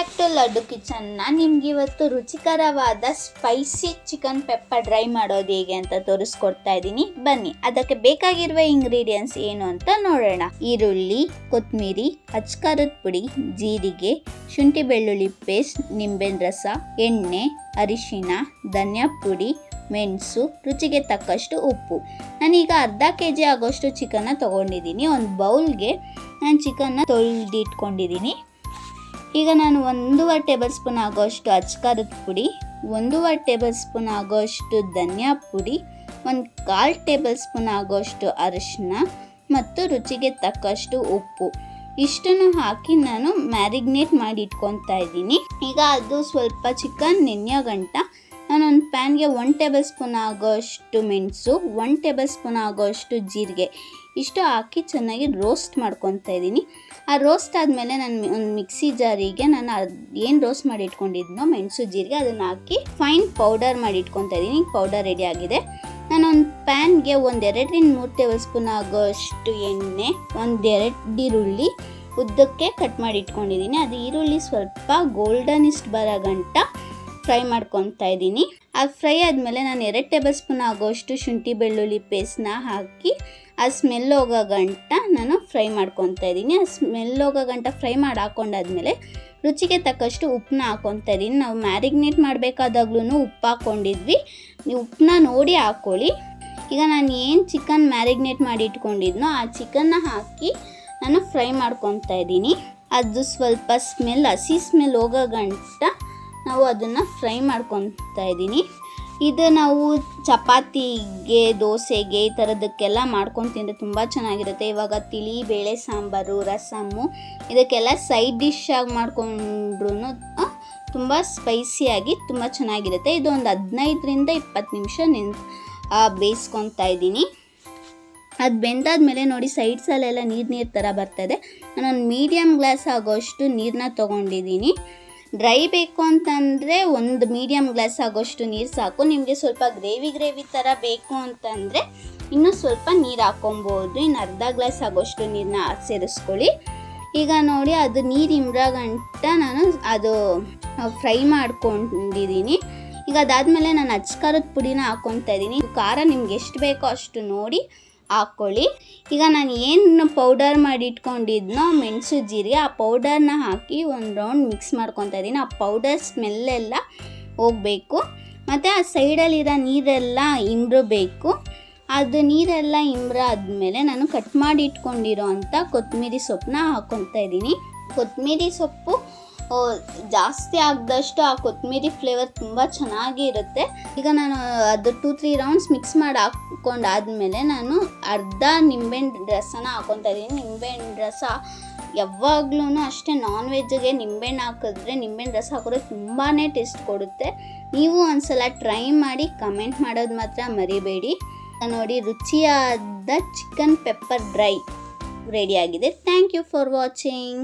Back to laddu kitchen. ನಾನು ನಿಮ್ಗೆ ಇವತ್ತು ರುಚಿಕರವಾದ ಸ್ಪೈಸಿ ಚಿಕನ್ ಪೆಪ್ಪರ್ ಡ್ರೈ ಮಾಡೋದು ಹೇಗೆ ಅಂತ ತೋರಿಸ್ಕೊಡ್ತಾ ಇದ್ದೀನಿ. ಬನ್ನಿ, ಅದಕ್ಕೆ ಬೇಕಾಗಿರುವ ಇಂಗ್ರೀಡಿಯೆಂಟ್ಸ್ ಏನು ಅಂತ ನೋಡೋಣ. ಈರುಳ್ಳಿ, ಕೊತ್ತಂಬರಿ, ಅಚ್ಕಾರದ ಪುಡಿ, ಜೀರಿಗೆ, ಶುಂಠಿ ಬೆಳ್ಳುಳ್ಳಿ ಪೇಸ್ಟ್, ನಿಂಬೆಹಣ್ಣು ರಸ, ಎಣ್ಣೆ, ಅರಿಶಿನ, ಧನಿಯಾ ಪುಡಿ, ಮೆಣಸು, ರುಚಿಗೆ ತಕ್ಕಷ್ಟು ಉಪ್ಪು. ನಾನೀಗ ಅರ್ಧ kg ಆಗೋಷ್ಟು ಚಿಕನ್ನ ತೊಗೊಂಡಿದ್ದೀನಿ. ಒಂದು ಬೌಲ್ಗೆ ನಾನು ಚಿಕನ್ನ ತೊಳೆದಿಟ್ಕೊಂಡಿದ್ದೀನಿ. ಈಗ ನಾನು 1.5 ಟೇಬಲ್ ಸ್ಪೂನ್ ಆಗೋಷ್ಟು ಅಚ್ಕಾರದ ಪುಡಿ, 1.5 ಟೇಬಲ್ ಸ್ಪೂನ್ ಆಗೋಷ್ಟು ಧನಿಯಾ ಪುಡಿ, 1/4 ಟೇಬಲ್ ಸ್ಪೂನ್ ಆಗೋಷ್ಟು ಅರಿಶಿನ ಮತ್ತು ರುಚಿಗೆ ತಕ್ಕಷ್ಟು ಉಪ್ಪು ಇಷ್ಟನ್ನು ಹಾಕಿ ನಾನು ಮ್ಯಾರಿನೇಟ್ ಮಾಡಿ ಇಟ್ಕೊತಾ ಇದ್ದೀನಿ. ಈಗ ಅದು ಸ್ವಲ್ಪ ಚಿಕನ್ ನೆನೆಯೋ ಗಂಟ ನಾನೊಂದು ಪ್ಯಾನ್ಗೆ 1 ಟೇಬಲ್ ಸ್ಪೂನ್ ಆಗೋಷ್ಟು ಮೆಣಸು, 1 ಟೇಬಲ್ ಸ್ಪೂನ್ ಆಗೋಷ್ಟು ಜೀರಿಗೆ ಇಷ್ಟು ಹಾಕಿ ಚೆನ್ನಾಗಿ ರೋಸ್ಟ್ ಮಾಡ್ಕೊತಾ ಇದ್ದೀನಿ. ಆ ರೋಸ್ಟ್ ಆದಮೇಲೆ ನಾನು ಒಂದು ಮಿಕ್ಸಿ ಜಾರಿಗೆ ನಾನು ಏನು ರೋಸ್ಟ್ ಮಾಡಿ ಇಟ್ಕೊಂಡಿದ್ನೋ ಮೆಣಸು ಜೀರಿಗೆ ಅದನ್ನು ಹಾಕಿ ಫೈನ್ ಪೌಡರ್ ಮಾಡಿ ಇಟ್ಕೊತಾ ಇದ್ದೀನಿ. ಪೌಡರ್ ರೆಡಿ ಆಗಿದೆ. ನಾನೊಂದು ಪ್ಯಾನ್ಗೆ 1-2-3 ಟೇಬಲ್ ಸ್ಪೂನ್ ಆಗೋಷ್ಟು ಎಣ್ಣೆ, 1-2 ಈರುಳ್ಳಿ ಉದ್ದಕ್ಕೆ ಕಟ್ ಮಾಡಿ ಇಟ್ಕೊಂಡಿದ್ದೀನಿ. ಅದು ಈರುಳ್ಳಿ ಸ್ವಲ್ಪ ಗೋಲ್ಡನ್ ಇಷ್ಟು ಬರೋ ಗಂಟ ಫ್ರೈ ಮಾಡ್ಕೊತಾ ಇದ್ದೀನಿ. ಅದು ಫ್ರೈ ಆದಮೇಲೆ ನಾನು 2 ಟೇಬಲ್ ಸ್ಪೂನ್ ಆಗೋಷ್ಟು ಶುಂಠಿ ಬೆಳ್ಳುಳ್ಳಿ ಪೇಸ್ಟ್ನ ಹಾಕಿ ಆ ಸ್ಮೆಲ್ ಹೋಗೋ ಗಂಟ ನಾನು ಫ್ರೈ ಮಾಡ್ಕೊತಾ ಇದ್ದೀನಿ. ಆ ಸ್ಮೆಲ್ ಹೋಗೋ ಗಂಟ ಫ್ರೈ ಮಾಡಿ ಹಾಕೊಂಡಾದ್ಮೇಲೆ ರುಚಿಗೆ ತಕ್ಕಷ್ಟು ಉಪ್ಪನ್ನ ಹಾಕ್ಕೊತಾ ಇದ್ದೀನಿ. ನಾವು ಮ್ಯಾರಿನೇಟ್ ಮಾಡಬೇಕಾದಾಗ್ಲೂ ಉಪ್ಪು ಹಾಕ್ಕೊಂಡಿದ್ವಿ, ನೀವು ಉಪ್ಪನ್ನ ನೋಡಿ ಹಾಕ್ಕೊಳ್ಳಿ. ಈಗ ನಾನು ಏನು ಚಿಕನ್ ಮ್ಯಾರಿನೇಟ್ ಮಾಡಿ ಇಟ್ಕೊಂಡಿದ್ನೋ ಆ ಚಿಕನ್ನ ಹಾಕಿ ನಾನು ಫ್ರೈ ಮಾಡ್ಕೊತಾ ಇದ್ದೀನಿ. ಅದು ಸ್ವಲ್ಪ ಹಸಿ ಸ್ಮೆಲ್ ಹೋಗೋ ಗಂಟ ನಾವು ಅದನ್ನು ಫ್ರೈ ಮಾಡ್ಕೊತಾ ಇದ್ದೀನಿ. ಇದು ನಾವು ಚಪಾತಿಗೆ, ದೋಸೆಗೆ ಈ ಥರದಕ್ಕೆಲ್ಲ ಮಾಡ್ಕೊಂಡು ತಿಂದರೆ ತುಂಬ ಚೆನ್ನಾಗಿರುತ್ತೆ. ಇವಾಗ ತಿಳಿ ಬೇಳೆ ಸಾಂಬಾರು, ರಸಮ್ಮು ಇದಕ್ಕೆಲ್ಲ ಸೈಡ್ ಡಿಶ್ ಆಗಿ ಮಾಡ್ಕೊಂಡ್ರೂ ತುಂಬ ಸ್ಪೈಸಿಯಾಗಿ ತುಂಬ ಚೆನ್ನಾಗಿರುತ್ತೆ. ಇದು ಒಂದು 15-20 ನಿಮಿಷ ಬೇಯಿಸ್ಕೊತಾ ಇದ್ದೀನಿ. ಅದು ಬೆಂದಾದ್ಮೇಲೆ ನೋಡಿ ಸೈಡ್ಸಲ್ಲೆಲ್ಲ ನೀರು ಥರ ಬರ್ತದೆ. ನಾನೊಂದು ಮೀಡಿಯಮ್ ಗ್ಲಾಸ್ ಆಗೋಷ್ಟು ನೀರನ್ನ ತೊಗೊಂಡಿದ್ದೀನಿ. ಡ್ರೈ ಬೇಕು ಅಂತಂದರೆ ಒಂದು ಮೀಡಿಯಮ್ ಗ್ಲಾಸ್ ಆಗೋಷ್ಟು ನೀರು ಸಾಕು. ನಿಮಗೆ ಸ್ವಲ್ಪ ಗ್ರೇವಿ ಥರ ಬೇಕು ಅಂತಂದರೆ ಇನ್ನೂ ಸ್ವಲ್ಪ ನೀರು ಹಾಕ್ಕೊಬೋದು. ಇನ್ನು ಅರ್ಧ ಗ್ಲಾಸ್ ಆಗೋಷ್ಟು ನೀರನ್ನ ಸೇರಿಸ್ಕೊಳ್ಳಿ. ಈಗ ನೋಡಿ ಅದು ನೀರು ಇಂಬ್ರೋ ಗಂಟ ನಾನು ಅದು ಫ್ರೈ ಮಾಡ್ಕೊಂಡಿದ್ದೀನಿ. ಈಗ ಅದಾದಮೇಲೆ ನಾನು ಅಚ್ಕಾರದ ಪುಡಿನ ಹಾಕ್ಕೊತಾ ಇದ್ದೀನಿ. ಖಾರ ನಿಮ್ಗೆ ಎಷ್ಟು ಬೇಕೋ ಅಷ್ಟು ನೋಡಿ ಹಾಕ್ಕೊಳ್ಳಿ. ಈಗ ನಾನು ಏನು ಪೌಡರ್ ಮಾಡಿ ಇಟ್ಕೊಂಡಿದ್ನೋ ಮೆಣಸು ಜೀರಿಗೆ ಆ ಪೌಡರ್ನ ಹಾಕಿ ಒಂದು ರೌಂಡ್ ಮಿಕ್ಸ್ ಮಾಡ್ಕೊತಾ ಇದ್ದೀನಿ. ಆ ಪೌಡರ್ ಸ್ಮೆಲ್ಲೆಲ್ಲ ಹೋಗಬೇಕು ಮತ್ತು ಆ ಸೈಡಲ್ಲಿರೋ ನೀರೆಲ್ಲ ಇಂಬ್ರಬೇಕು. ಅದು ನೀರೆಲ್ಲ ಆದಮೇಲೆ ನಾನು ಕಟ್ ಮಾಡಿ ಇಟ್ಕೊಂಡಿರೋ ಅಂಥ ಕೊತ್ತಂಬರಿ ಸೊಪ್ಪನ್ನ ಹಾಕ್ಕೊತಾ ಇದ್ದೀನಿ. ಕೊತ್ತಂಬರಿ ಸೊಪ್ಪು ಜಾಸ್ತಿ ಆಗದಷ್ಟು ಆ ಕೊತ್ತಂಬರಿ ಫ್ಲೇವರ್ ತುಂಬ ಚೆನ್ನಾಗಿ ಇರುತ್ತೆ. ಈಗ ನಾನು ಅದು 2-3 ರೌಂಡ್ಸ್ ಮಿಕ್ಸ್ ಮಾಡಿ ಹಾಕ್ಕೊಂಡಾದ್ಮೇಲೆ ನಾನು ಅರ್ಧ ನಿಂಬೆಹಣ್ಣು ರಸನ ಹಾಕ್ಕೊತಾ ಇದ್ದೀನಿ. ನಿಂಬೆಹಣ್ಣು ರಸ ಯಾವಾಗ್ಲೂ ಅಷ್ಟೇ, ನಾನ್ ವೆಜ್ಜಿಗೆ ನಿಂಬೆಹಣ್ಣು ಹಾಕಿದ್ರೆ, ನಿಂಬೆಹಣ್ಣು ರಸ ಹಾಕಿದ್ರೆ ತುಂಬಾ ಟೇಸ್ಟ್ ಕೊಡುತ್ತೆ. ನೀವು ಒಂದ್ಸಲ ಟ್ರೈ ಮಾಡಿ ಕಮೆಂಟ್ ಮಾಡೋದು ಮಾತ್ರ ಮರಿಬೇಡಿ. ನೋಡಿ, ರುಚಿಯಾದ ಚಿಕನ್ ಪೆಪ್ಪರ್ ಡ್ರೈ ರೆಡಿಯಾಗಿದೆ. Thank you for watching.